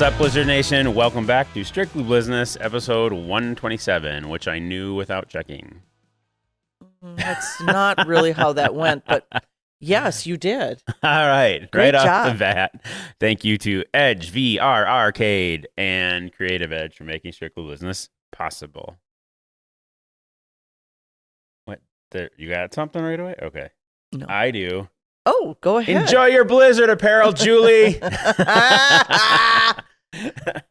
What's up, Blizzard Nation? Welcome back to Strictly Blizzness, episode 127, which I knew without checking. That's not really how that went, but yes, you did. All right, Great right job. off the bat, thank you to Edge VR Arcade and Creative Edge for making Strictly Blizzness possible. What? You got something right away? Okay. No. I do. Oh, go ahead. Enjoy your Blizzard apparel, Julie.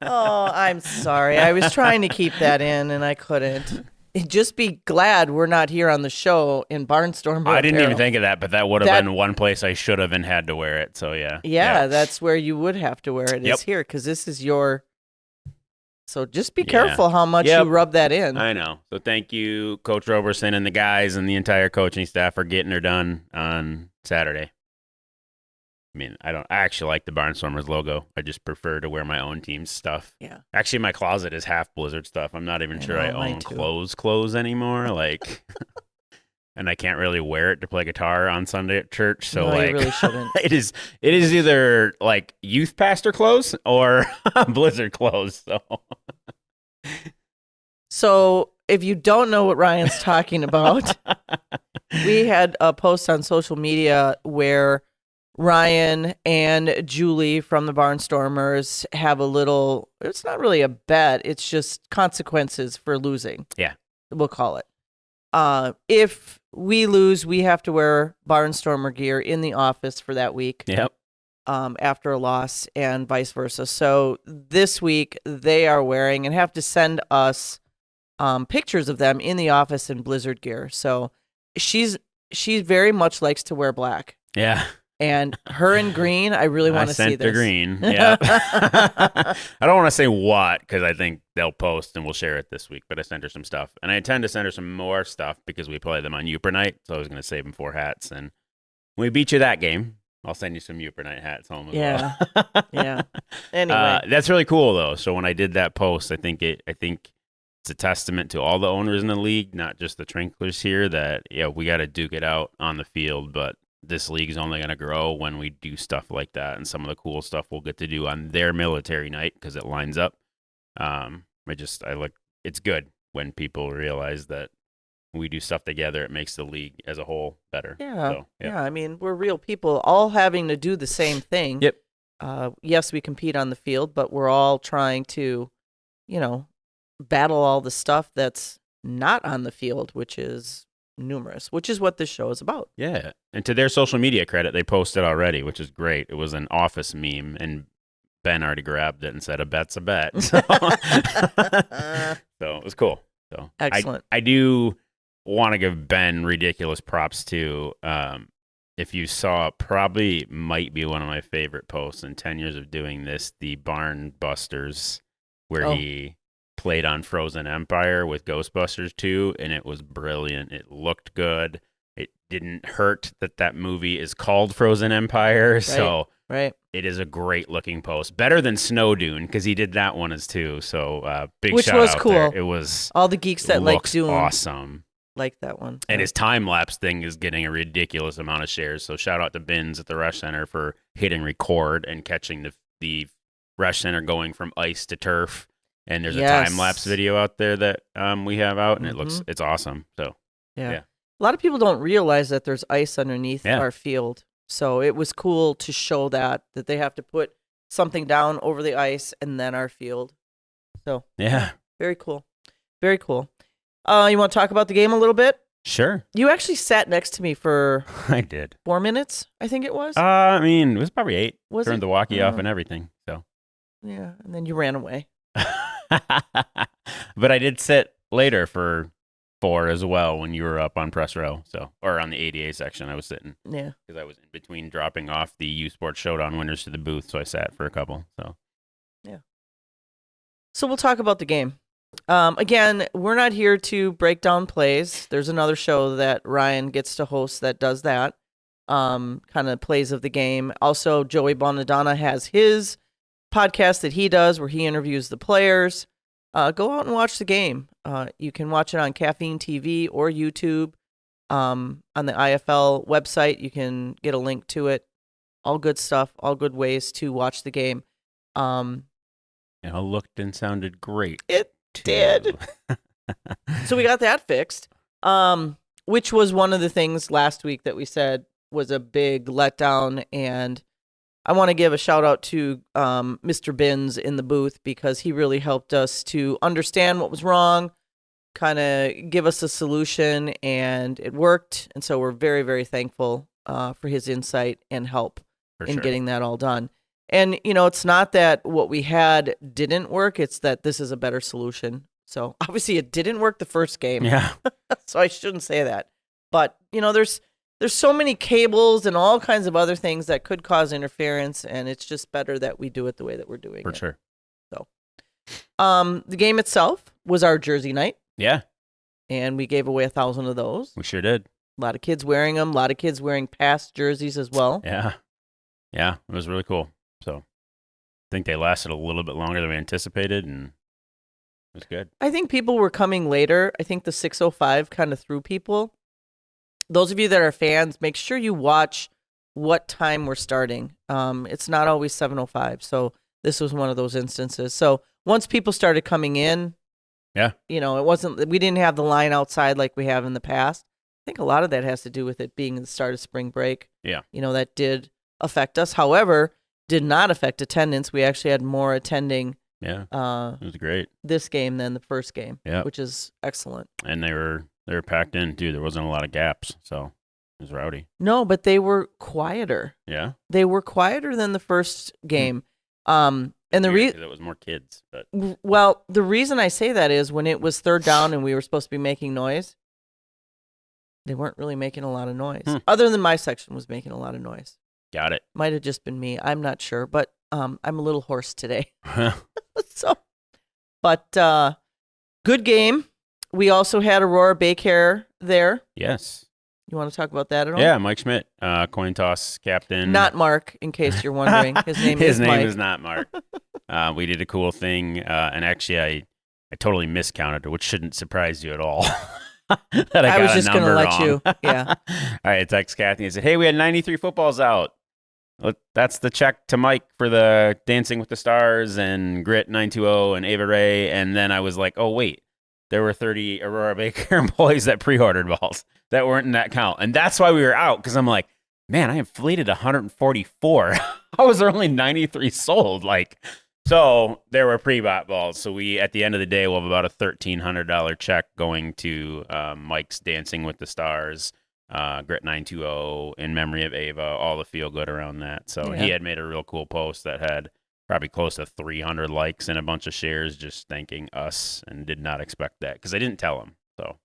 Oh, I'm sorry. I was trying to keep that in, and I couldn't. Just be glad we're not here on the show in Barnstormers. I didn't apparel. even think of that, but that would have been one place I should have and had to wear it. So yeah. Yeah, that's where you would have to wear it. Yep. Is here because this is your. So just be careful how much you rub that in. I know. So thank you, Coach Roberson and the guys and the entire coaching staff for getting her done on Saturday. I mean, I actually like the Barnstormers logo. I just prefer to wear my own team's stuff. Yeah. Actually, my closet is half Blizzard stuff. I'm not even sure I own clothes anymore. Like, and I can't really wear it to play guitar on Sunday at church. So no, like, you really shouldn't. it is either like youth pastor clothes or Blizzard clothes. So if you don't know what Ryan's talking about, we had a post on social media where Ryan and Julie from the Barnstormers have a little, it's not really a bet, it's just consequences for losing. Yeah. We'll call it. If we lose, we have to wear Barnstormer gear in the office for that week. Yep. After a loss and vice versa. So this week they are wearing and have to send us pictures of them in the office in Blizzard gear. So she very much likes to wear black. Yeah. And her in green, I really want to see this. I sent the green. Yeah. I don't want to say what because I think they'll post and we'll share it this week. But I sent her some stuff, and I intend to send her some more stuff because we play them on Uper Night. So I was going to save them 4 hats, and when we beat you that game, I'll send you some Uper Night hats home as well. Yeah. Anyway, that's really cool though. So when I did that post, I think it's a testament to all the owners in the league, not just the Trinklers here. That we got to duke it out on the field, but this league is only going to grow when we do stuff like that, and some of the cool stuff we'll get to do on their military night because it lines up. It's good when people realize that when we do stuff together, it makes the league as a whole better. Yeah. So, yeah. I mean, we're real people all having to do the same thing. Yep. Yes, we compete on the field, but we're all trying to, battle all the stuff that's not on the field, which is numerous, which is what this show is about. Yeah. And to their social media credit, they posted already, which is great. It was an office meme, and Ben already grabbed it and said, a bet's a bet. So, so it was cool. So excellent. I do want to give Ben ridiculous props too. If you saw, probably might be one of my favorite posts in 10 years of doing this, the Barn Busters, where he played on Frozen Empire with Ghostbusters 2, and it was brilliant. It looked good. It didn't hurt that movie is called Frozen Empire. Right, so it is a great looking post. Better than Snow Dune, because he did that one as too. So big which shout was out cool. There. It was all the geeks that like Dune. Awesome. Like that one. And his time-lapse thing is getting a ridiculous amount of shares. So shout out to Bins at the Rush Center for hitting record and catching the Rush Center going from ice to turf. And there's a time-lapse video out there that we have out, and it's awesome. So yeah. A lot of people don't realize that there's ice underneath our field. So it was cool to show that they have to put something down over the ice and then our field. So yeah. Very cool. Very cool. You want to talk about the game a little bit? Sure. You actually sat next to me for I did 4 minutes, I think it was. I mean, it was probably 8. Was Turned the walkie off and everything. So yeah, and then you ran away. But I did sit later for 4 as well when you were up on press row. So, or on the ADA section, I was sitting. Yeah. Because I was in between dropping off the U Sports Showdown winners to the booth, so I sat for a couple. So yeah. So we'll talk about the game. Again, we're not here to break down plays. There's another show that Ryan gets to host that does that, kind of plays of the game. Also, Joey Bonadonna has his podcast that he does where he interviews the players. Go out and watch the game. You can watch it on Caffeine TV or YouTube. On the IFL website, you can get a link to it. All good stuff, all good ways to watch the game. Looked and sounded great. It too. did. So we got that fixed, which was one of the things last week that we said was a big letdown. And I want to give a shout out to Mr. Binns in the booth because he really helped us to understand what was wrong, kind of give us a solution, and it worked. And so we're very, very thankful for his insight and help in getting that all done. And, it's not that what we had didn't work. It's that this is a better solution. So obviously it didn't work the first game. Yeah. So I shouldn't say that. But, there's so many cables and all kinds of other things that could cause interference. And it's just better that we do it the way that we're doing it. For sure. So the game itself was our jersey night. Yeah. And we gave away 1,000 of those. We sure did. A lot of kids wearing them. A lot of kids wearing past jerseys as well. Yeah. Yeah. It was really cool. So I think they lasted a little bit longer than we anticipated, and it was good. I think people were coming later. I think the 6:05 kind of threw people. Those of you that are fans, make sure you watch what time we're starting. It's not always 7:05, so this was one of those instances. So once people started coming in, yeah, we didn't have the line outside like we have in the past. I think a lot of that has to do with it being the start of spring break. Yeah. That did affect us. However, did not affect attendance. We actually had more attending. Yeah, it was great. This game than the first game. Yeah, which is excellent. And they were packed in too. There wasn't a lot of gaps, so it was rowdy. No, but they were quieter. Yeah, they were quieter than the first game. And the reason it was more kids. But well, the reason I say that is when it was third down and we were supposed to be making noise, they weren't really making a lot of noise. Other than my section was making a lot of noise. Got it. Might have just been me. I'm not sure, but I'm a little hoarse today. Good game. We also had Aurora Baycare there. Yes. You want to talk about that at all? Yeah, Mike Schmidt, coin toss captain. Not Mark, in case you're wondering. His name is Mike. Is not Mark. We did a cool thing, and actually I totally miscounted, which shouldn't surprise you at all. That I was just going to let you. Yeah. All right, I text Kathy and said, hey, we had 93 footballs out. That's the check to Mike for the Dancing with the Stars and Grit 920 and Ava Ray. And then I was like, oh, wait, there were 30 Aurora Baker employees that pre-ordered balls that weren't in that count. And that's why we were out, because I'm like, man, I inflated 144. How was there only 93 sold? So there were pre-bought balls. So we, at the end of the day, will have about a $1,300 check going to Mike's Dancing with the Stars. Grit 920 in memory of Ava, all the feel good around that. So he had made a real cool post that had probably close to 300 likes and a bunch of shares just thanking us, and did not expect that because I didn't tell him. So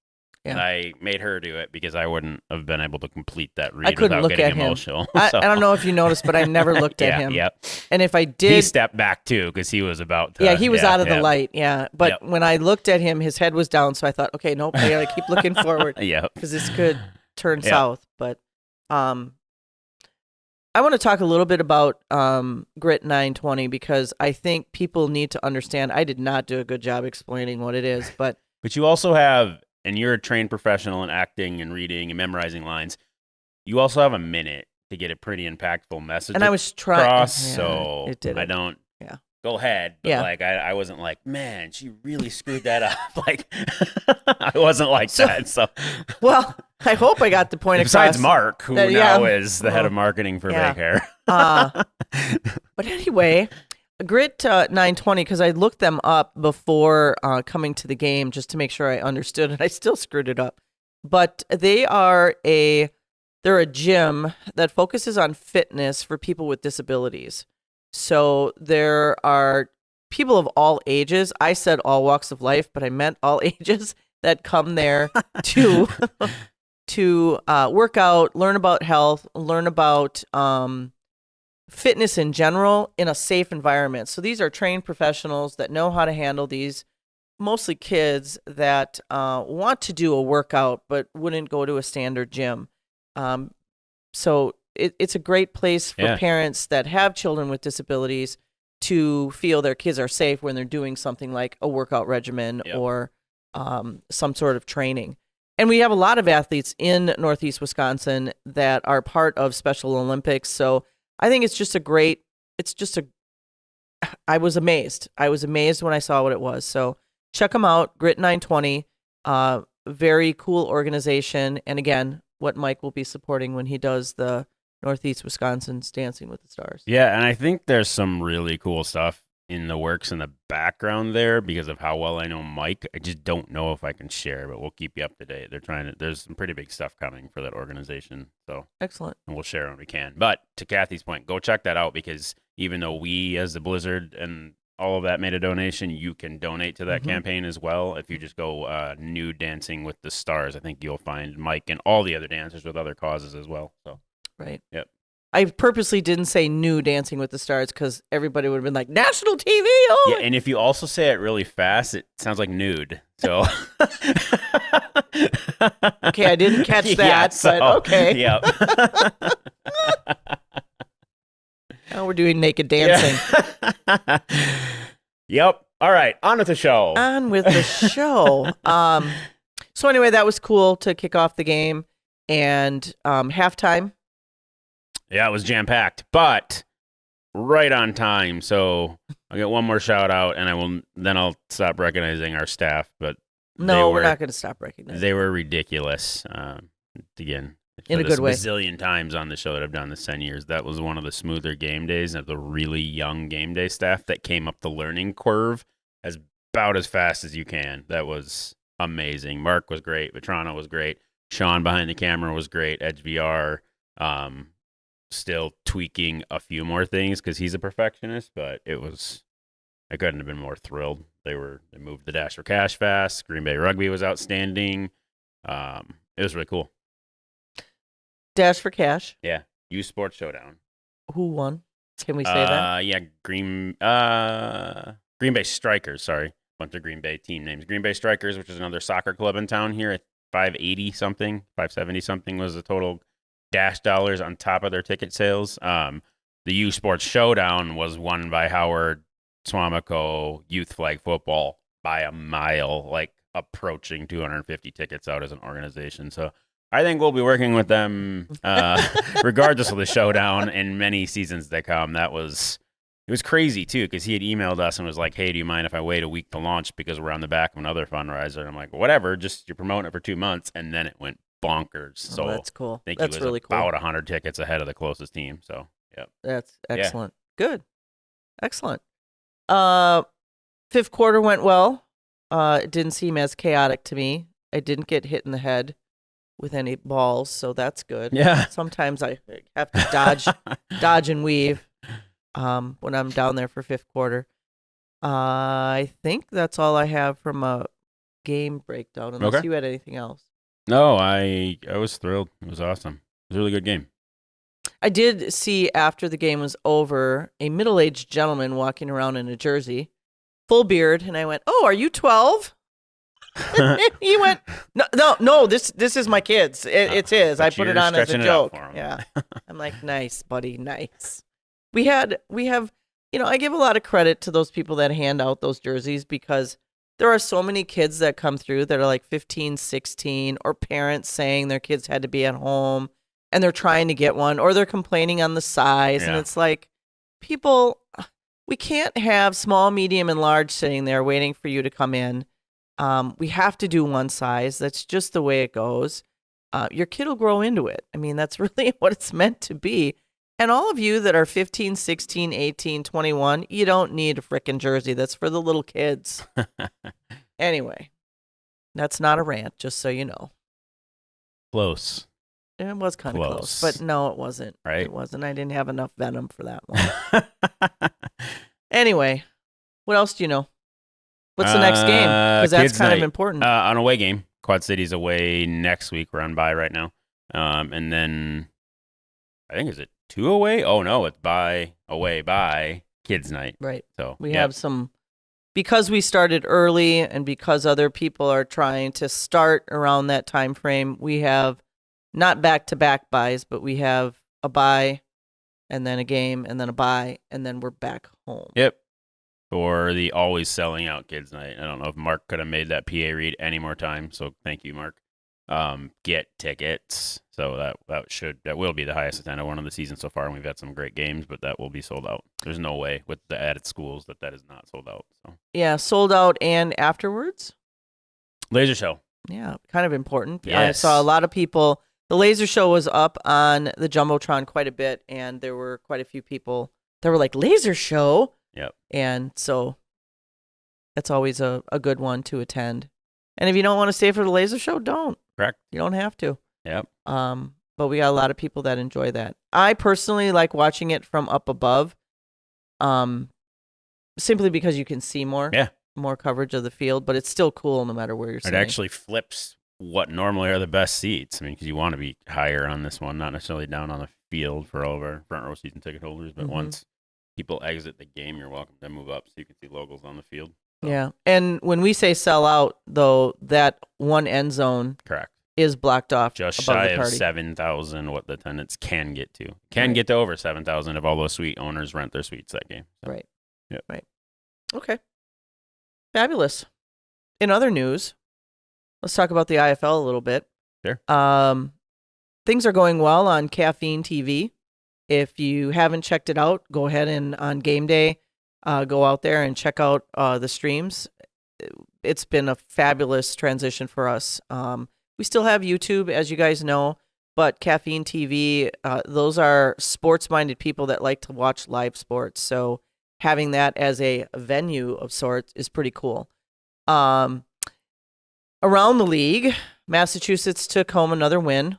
and I made her do it because I wouldn't have been able to complete that read without getting emotional. I don't know if you noticed, but I never looked at him. Yep. And if I did, he stepped back too because he was about to. Yeah, he was out of the light. Yeah, but when I looked at him, his head was down. So I thought, okay, nope, I gotta keep looking forward. Yeah, because this could turn south. But I want to talk a little bit about Grit 920 because I think people need to understand. I did not do a good job explaining what it is, but you also have, and you're a trained professional in acting and reading and memorizing lines, you also have a minute to get a pretty impactful message. And I was trying, across, so it didn't. I don't. Yeah. Go ahead, but I wasn't like, man, she really screwed that up. I wasn't like that. So, well, I hope I got the point across. Besides Mark, who now is the head of marketing for Baycare. But anyway, Grit 920, because I looked them up before coming to the game just to make sure I understood, and I still screwed it up. But they're a gym that focuses on fitness for people with disabilities. So there are people of all ages. I said all walks of life, but I meant all ages that come there to work out, learn about health, learn about fitness in general in a safe environment. So these are trained professionals that know how to handle these, mostly kids that want to do a workout but wouldn't go to a standard gym. So it's a great place for parents that have children with disabilities to feel their kids are safe when they're doing something like a workout regimen or some sort of training. And we have a lot of athletes in Northeast Wisconsin that are part of Special Olympics. So I think it's just a I was amazed. I was amazed when I saw what it was. So check them out. Grit 920. Very cool organization. And again, what Mike will be supporting when he does the Northeast Wisconsin's Dancing with the Stars. Yeah, and I think there's some really cool stuff in the works in the background there because of how well I know Mike. I just don't know if I can share, but we'll keep you up to date. There's some pretty big stuff coming for that organization. So excellent. And we'll share when we can. But to Kathy's point, go check that out because even though we as the Blizzard and all of that made a donation, you can donate to that campaign as well. If you just go Nude Dancing with the Stars, I think you'll find Mike and all the other dancers with other causes as well. So right. Yep. I purposely didn't say new Dancing with the Stars because everybody would have been like, national TV. Oh. Yeah, and if you also say it really fast, it sounds like nude. So okay, I didn't catch that, but okay. Yep. Now we're doing naked dancing. Yeah. Yep. All right, on with the show. On with the show. So anyway, that was cool to kick off the game and halftime. Yeah, it was jam-packed, but right on time. So I'll get one more shout out, and I'll stop recognizing our staff. But no, we're not going to stop recognizing. They were ridiculous. Again, in a good way. Bazillion times on the show that I've done this 10 years. That was one of the smoother game days of the really young game day staff that came up the learning curve about as fast as you can. That was amazing. Mark was great. Vetrano was great. Sean behind the camera was great. Edge VR. Still tweaking a few more things because he's a perfectionist, but I couldn't have been more thrilled. They moved the Dash for Cash fast. Green Bay Rugby was outstanding. It was really cool. Dash for Cash. Yeah. U Sports Showdown. Who won? Can we say that? Yeah, Green Bay Strikers, sorry. Bunch of Green Bay team names. Green Bay Strikers, which is another soccer club in town here at 580 something, 570 something was the total Dash dollars on top of their ticket sales. The U Sports Showdown was won by Howard Swamico Youth Flag Football by a mile, like approaching 250 tickets out as an organization. So I think we'll be working with them regardless of the showdown in many seasons that come. It was crazy too because he had emailed us and was like, "Hey, do you mind if I wait a week to launch because we're on the back of another fundraiser?" And I'm like, "Whatever, just you're promoting it for 2 months," and then it went bonkers. So that's cool. I think that's he was really cool. about 100 tickets ahead of the closest team. So yeah, that's excellent. Yeah. Good, excellent. Fifth quarter went well. It didn't seem as chaotic to me. I didn't get hit in the head with any balls, so that's good. Yeah. Sometimes I have to dodge and weave when I'm down there for fifth quarter. I think that's all I have from a game breakdown, unless you had anything else. No, I was thrilled. It was awesome. It was a really good game. I did see after the game was over a middle-aged gentleman walking around in a jersey, full beard, and I went, "Oh, are you 12?" He went, "No, this is my kid's. It's his. I put it on as a joke." Yeah, I'm like, "Nice, buddy, nice." We have, I give a lot of credit to those people that hand out those jerseys because there are so many kids that come through that are like 15, 16, or parents saying their kids had to be at home and they're trying to get one, or they're complaining on the size. Yeah. And it's like, people, we can't have small, medium, and large sitting there waiting for you to come in. We have to do one size. That's just the way it goes. Your kid will grow into it. I mean, that's really what it's meant to be. And all of you that are 15, 16, 18, 21, you don't need a frickin' jersey. That's for the little kids. Anyway, that's not a rant, just so you know. Close. It was kind of close, but no, it wasn't. Right? It wasn't. I didn't have enough venom for that one. Anyway, what else do you know? What's the next game? Because that's kind of important. An away game. Quad City's away next week. We're on bye right now. And then I think, is it 2 away? Oh, no, it's away by kids' night. Right. So we have some, because we started early and because other people are trying to start around that time frame, we have not back-to-back buys, but we have a buy and then a game and then a buy, and then we're back home. Yep. For the always selling out kids' night. I don't know if Mark could have made that PA read any more time, so thank you, Mark. get tickets. So that will be the highest attended one of the season so far, and we've had some great games, but that will be sold out. There's no way with the added schools that is not sold out. So Yeah, sold out and afterwards. laser show. Yeah, kind of important. Yes. I saw a lot of people. The laser show was up on the Jumbotron quite a bit, and there were quite a few people that were like, laser show? Yep. And so that's always a good one to attend. And if you don't want to stay for the laser show, don't. Correct. You don't have to. Yep. But we got a lot of people that enjoy that. I personally like watching it from up above, simply because you can see more. Yeah. More coverage of the field, but it's still cool no matter where you're sitting. It actually flips what normally are the best seats. I mean, because you want to be higher on this one, not necessarily down on the field for all of our front row season ticket holders, but once people exit the game, you're welcome to move up so you can see logos on the field. So. Yeah. And when we say sell out, though, that one end zone correct is blocked off. Just shy of 7,000 what the attendants can get to. Get to over 7,000 if all those suite owners rent their suites that game. So. Right. Yep. Right. Okay. Fabulous. In other news, let's talk about the IFL a little bit. Sure. Things are going well on Caffeine TV. If you haven't checked it out, go ahead and on game day, go out there and check out the streams. It's been a fabulous transition for us. We still have YouTube, as you guys know, but Caffeine TV, those are sports-minded people that like to watch live sports. So having that as a venue of sorts is pretty cool. Around the league, Massachusetts took home another win.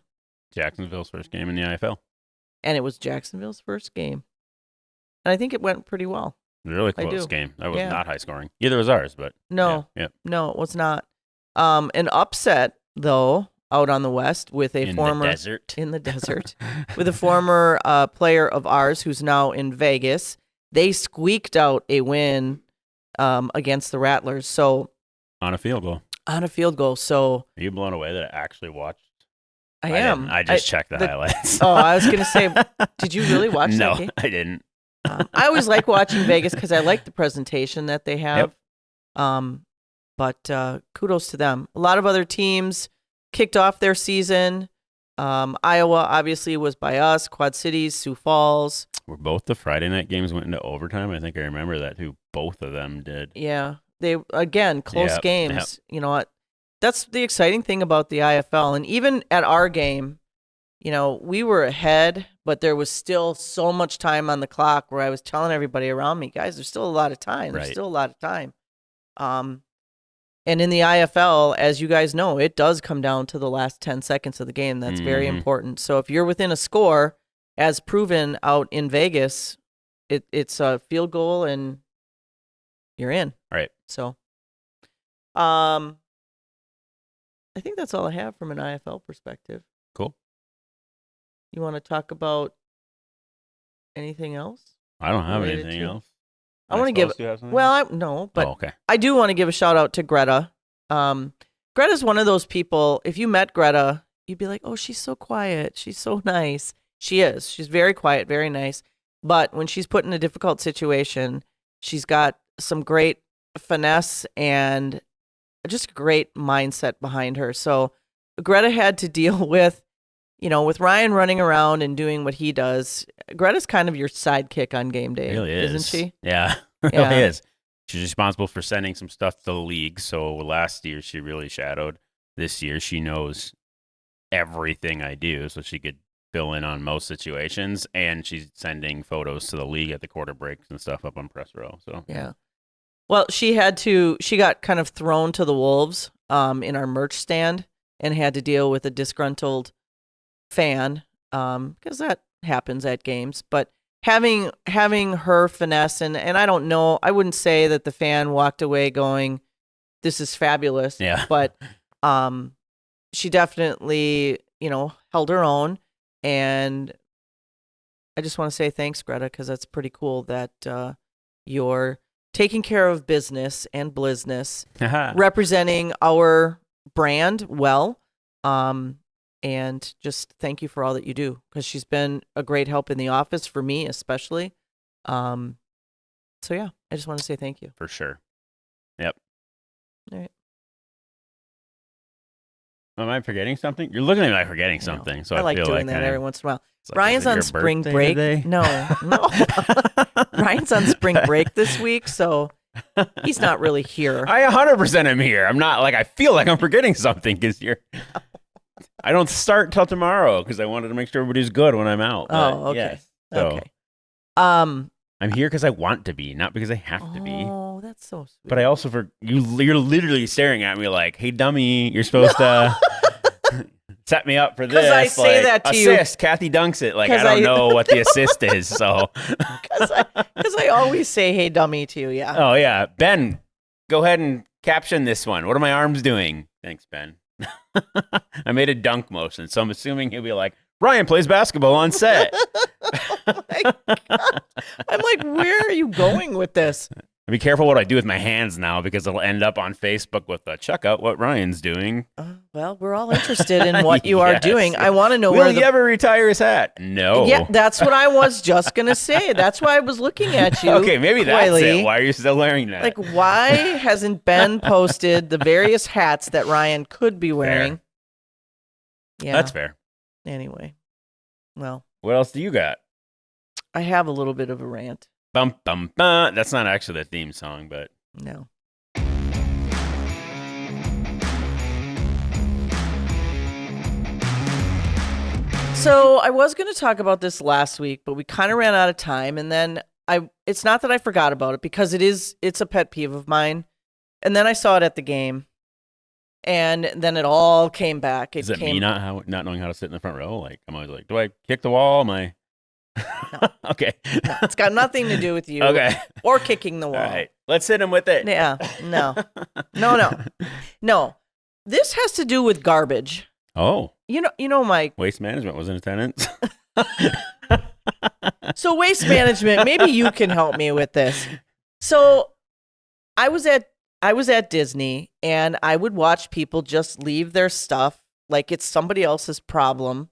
Jacksonville's first game in the IFL. And it was Jacksonville's first game. And I think it went pretty well. Really close game. That was not high scoring. Either was ours, but no, no, it was not. An upset though out on the West with a former in the desert with a former player of ours who's now in Vegas. They squeaked out a win against the Rattlers. So on a field goal. On a field goal. So are you blown away that I actually watched? I am. I just checked the highlights. Oh, I was going to say, did you really watch that game? No, I didn't. I always like watching Vegas because I like the presentation that they have. Yep. But kudos to them. A lot of other teams kicked off their season. Iowa obviously was by us. Quad Cities, Sioux Falls. Were both the Friday night games went into overtime? I think I remember that too. Both of them did. Yeah. They, again, close games. Yep. You know what? That's the exciting thing about the IFL. And even at our game, you know, we were ahead, but there was still so much time on the clock where I was telling everybody around me, guys, there's still a lot of time. There's still a lot of time. And in the IFL, as you guys know, it does come down to the last 10 seconds of the game. That's very important. So if you're within a score, as proven out in Vegas, it's a field goal and you're in. Right. So, I think that's all I have from an IFL perspective. Cool. You want to talk about anything else? I don't have anything else. I want to give. No, but okay. I do want to give a shout out to Greta. Greta's one of those people. If you met Greta, you'd be like, "Oh, she's so quiet. She's so nice." She is. She's very quiet, very nice. But when she's put in a difficult situation, she's got some great finesse and just a great mindset behind her. So Greta had to deal with, you know, with Ryan running around and doing what he does. Greta's kind of your sidekick on game day, really is. Isn't she? Yeah, really is. She's responsible for sending some stuff to the league. So last year she really shadowed. This year she knows everything I do, so she could fill in on most situations. And she's sending photos to the league at the quarter breaks and stuff up on press row. So yeah. Well, she got kind of thrown to the wolves in our merch stand and had to deal with a disgruntled fan because that happens at games. But having her finesse, and I don't know, I wouldn't say that the fan walked away going, this is fabulous. Yeah. But she definitely, you know, held her own. And I just want to say thanks, Greta, because that's pretty cool that you're taking care of business and Blizzness, representing our brand well. And just thank you for all that you do, because she's been a great help in the office for me, especially. So yeah, I just want to say thank you. For sure. Yep. All right. Am I forgetting something? You're looking at me like forgetting something. So I like feel doing like that every once in a while. like, Ryan's on spring break. Today? No. Ryan's on spring break this week, so he's not really here. I 100% am here. I'm not like, I feel like I'm forgetting something because I don't start till tomorrow because I wanted to make sure everybody's good when I'm out. Oh, okay. Yes, so Okay. I'm here because I want to be, not because I have to be. Oh, that's so sweet. But I also you're literally staring at me like, hey, dummy, you're supposed to set me up for this. Because I say that to you. Assist. Kathy dunks it. Like, I don't know what the assist is. So, Because I always say, hey, dummy, to you. Yeah. Oh, yeah. Ben, go ahead and caption this one. What are my arms doing? Thanks, Ben. I made a dunk motion. So I'm assuming he'll be like, Ryan plays basketball on set. Oh my God. I'm like, where are you going with this? Be careful what I do with my hands now because it'll end up on Facebook with check out what Ryan's doing. Well, we're all interested in what you are doing. I want to know Will he ever retire his hat? No. Yeah, that's what I was just going to say. That's why I was looking at you. Okay, maybe that's it. Why are you still wearing that? Like, why hasn't Ben posted the various hats that Ryan could be wearing? Fair. Yeah. That's fair. Anyway, well. What else do you got? I have a little bit of a rant. Bum, bum, bum. That's not actually the theme song, but. No. So I was going to talk about this last week, but we kind of ran out of time. And then it's not that I forgot about it because it's a pet peeve of mine. And then I saw it at the game. And then it all came back. Is it me not knowing how to sit in the front row? Like, I'm always like, do I kick the wall? Am I? No. Okay. No, it's got nothing to do with you. Okay. Or kicking the wall. All right. Let's hit him with it. Yeah. No. This has to do with garbage. Oh. You know, Mike. Waste management was in attendance. So waste management, maybe you can help me with this. So I was at Disney and I would watch people just leave their stuff like it's somebody else's problem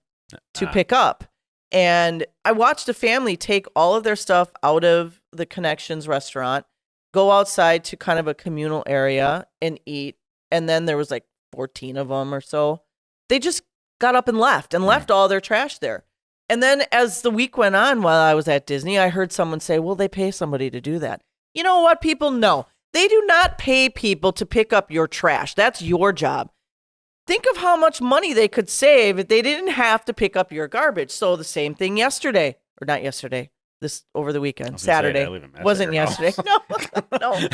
to pick up. And I watched a family take all of their stuff out of the Connections restaurant, go outside to kind of a communal area and eat. And then there was like 14 of them or so. They just got up and left all their trash there. And then as the week went on while I was at Disney, I heard someone say, well, they pay somebody to do that. You know what, people? No, they do not pay people to pick up your trash. That's your job. Think of how much money they could save if they didn't have to pick up your garbage. So the same thing yesterday, or not yesterday, this over the weekend, Saturday. Wasn't yesterday. No.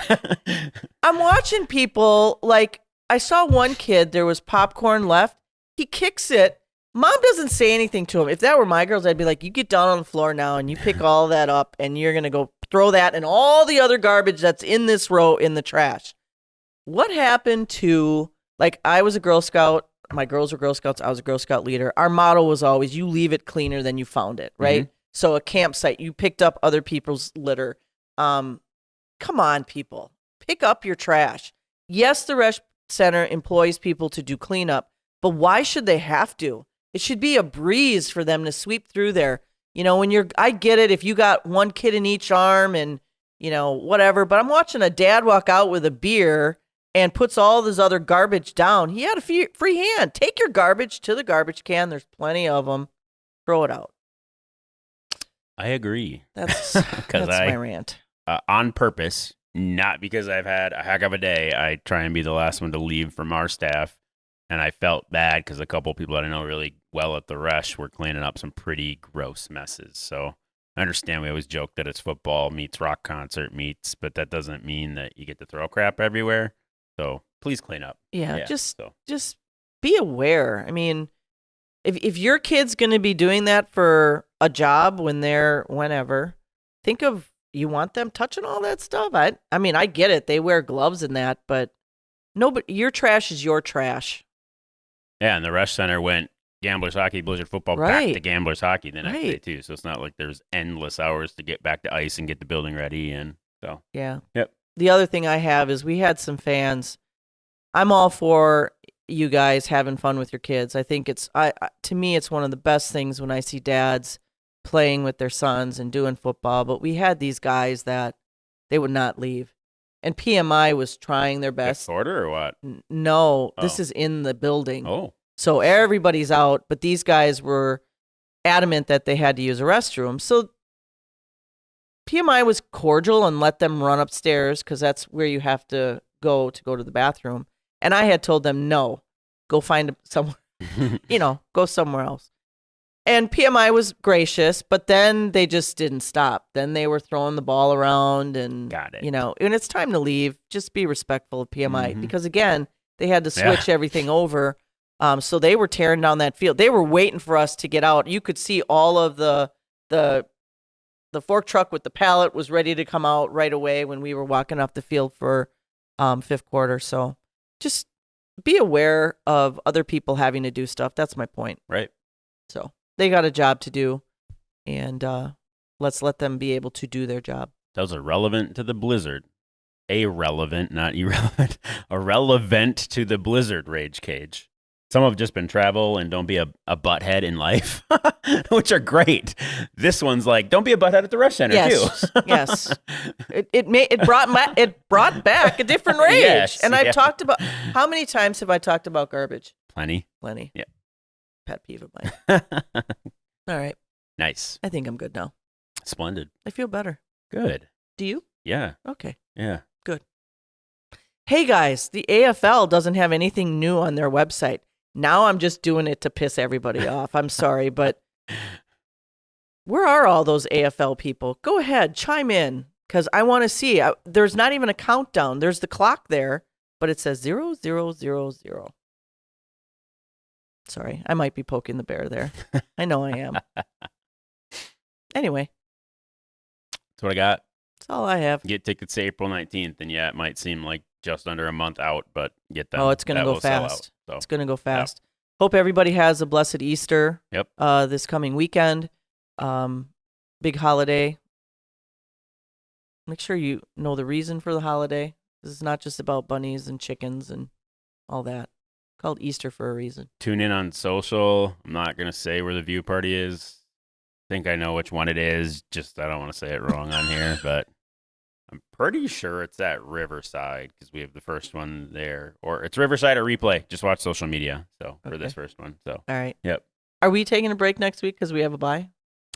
I'm watching people, like, I saw one kid, there was popcorn left. He kicks it. Mom doesn't say anything to him. If that were my girls, I'd be like, you get down on the floor now and you pick all that up and you're going to go throw that and all the other garbage that's in this row in the trash. What happened to, like, I was a Girl Scout. My girls were Girl Scouts. I was a Girl Scout leader. Our motto was always, you leave it cleaner than you found it, right? Mm-hmm. So a campsite, you picked up other people's litter. Come on, people. Pick up your trash. Yes, the rest center employs people to do cleanup, but why should they have to? It should be a breeze for them to sweep through there. You know, I get it if you got one kid in each arm and, you know, whatever, but I'm watching a dad walk out with a beer and puts all this other garbage down. He had a free hand. Take your garbage to the garbage can. There's plenty of them. Throw it out. I agree. That's my rant. On purpose, not because I've had a heck of a day. I try and be the last one to leave from our staff. And I felt bad because a couple of people that I know really well at the Resh were cleaning up some pretty gross messes. So I understand we always joke that it's football meets rock concert meets, but that doesn't mean that you get to throw crap everywhere. So please clean up. Yeah, just be aware. I mean, if your kid's going to be doing that for a job whenever, think of, you want them touching all that stuff. I mean, I get it. They wear gloves and that, but your trash is your trash. Yeah, and the Resh Center went Gamblers Hockey, Blizzard Football, back to Gamblers Hockey the next day, too. So it's not like there's endless hours to get back to ice and get the building ready. And so, yeah. Yep. The other thing I have is we had some fans. I'm all for you guys having fun with your kids. I think to me, it's one of the best things when I see dads playing with their sons and doing football. But we had these guys that they would not leave. And PMI was trying their best. Order or what? No, this is in the building. Oh. So everybody's out, but these guys were adamant that they had to use a restroom. So PMI was cordial and let them run upstairs because that's where you have to go to the bathroom. And I had told them, no, go find somewhere, go somewhere else. And PMI was gracious, but then they just didn't stop. Then they were throwing the ball around and, Got it. And it's time to leave. Just be respectful of PMI because, again, they had to switch everything over. So they were tearing down that field. They were waiting for us to get out. You could see all of the fork truck with the pallet was ready to come out right away when we were walking off the field for fifth quarter. So just be aware of other people having to do stuff. That's my point. Right. So they got a job to do, and let's let them be able to do their job. Those are relevant to the blizzard. Irrelevant, not irrelevant. Irrelevant to the blizzard rage cage. Some have just been travel and don't be a butthead in life, which are great. This one's like, don't be a butthead at the rush center too. Yes. It brought back a different rage. Yes, and I've talked about, how many times have I talked about garbage? Plenty. Yeah. Pet peeve of mine. All right. Nice. I think I'm good now. Splendid. I feel better. Good. Do you? Yeah. Okay. Yeah. Good. Hey guys, the AFL doesn't have anything new on their website. Now I'm just doing it to piss everybody off. I'm sorry, but where are all those AFL people? Go ahead, chime in, because I want to see. There's not even a countdown. There's the clock there, but it says 0, 0, 0, 0. Sorry, I might be poking the bear there. I know I am. Anyway. That's what I got. That's all I have. Get tickets to April 19th, and yeah, it might seem like just under a month out, but get them. Oh, it's going to go fast. So. It's going to go fast. Yep. Hope everybody has a blessed Easter. Yep. This coming weekend. Big holiday. Make sure you know the reason for the holiday. This is not just about bunnies and chickens and all that. It's called Easter for a reason. Tune in on social. I'm not going to say where the view party is. I think I know which one it is. Just I don't want to say it wrong on here, but I'm pretty sure it's at Riverside because we have the first one there. Or it's Riverside or Replay. Just watch social media for this first one. So all right. Yep. Are we taking a break next week because we have a bye?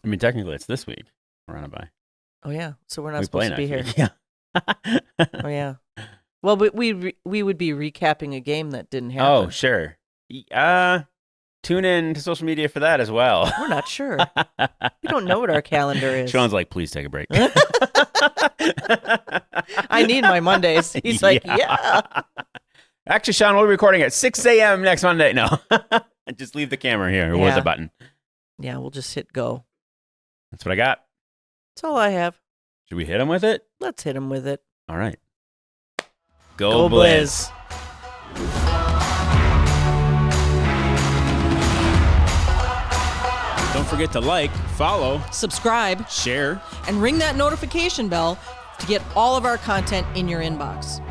I mean, technically it's this week. We're on a bye. Oh, yeah. So we're not supposed to be here. Week. Yeah. Oh, yeah. Well, but we would be recapping a game that didn't happen. Oh, sure. Tune in to social media for that as well. We're not sure. We don't know what our calendar is. Sean's like, please take a break. I need my Mondays. He's like, yeah. Actually, Sean, we'll be recording at 6 a.m. next Monday. No. Just leave the camera here. Or where's the button? Yeah, we'll just hit go. That's what I got. That's all I have. Should we hit him with it? Let's hit him with it. All right. Go Blizz. Don't forget to like, follow, subscribe, share, and ring that notification bell to get all of our content in your inbox.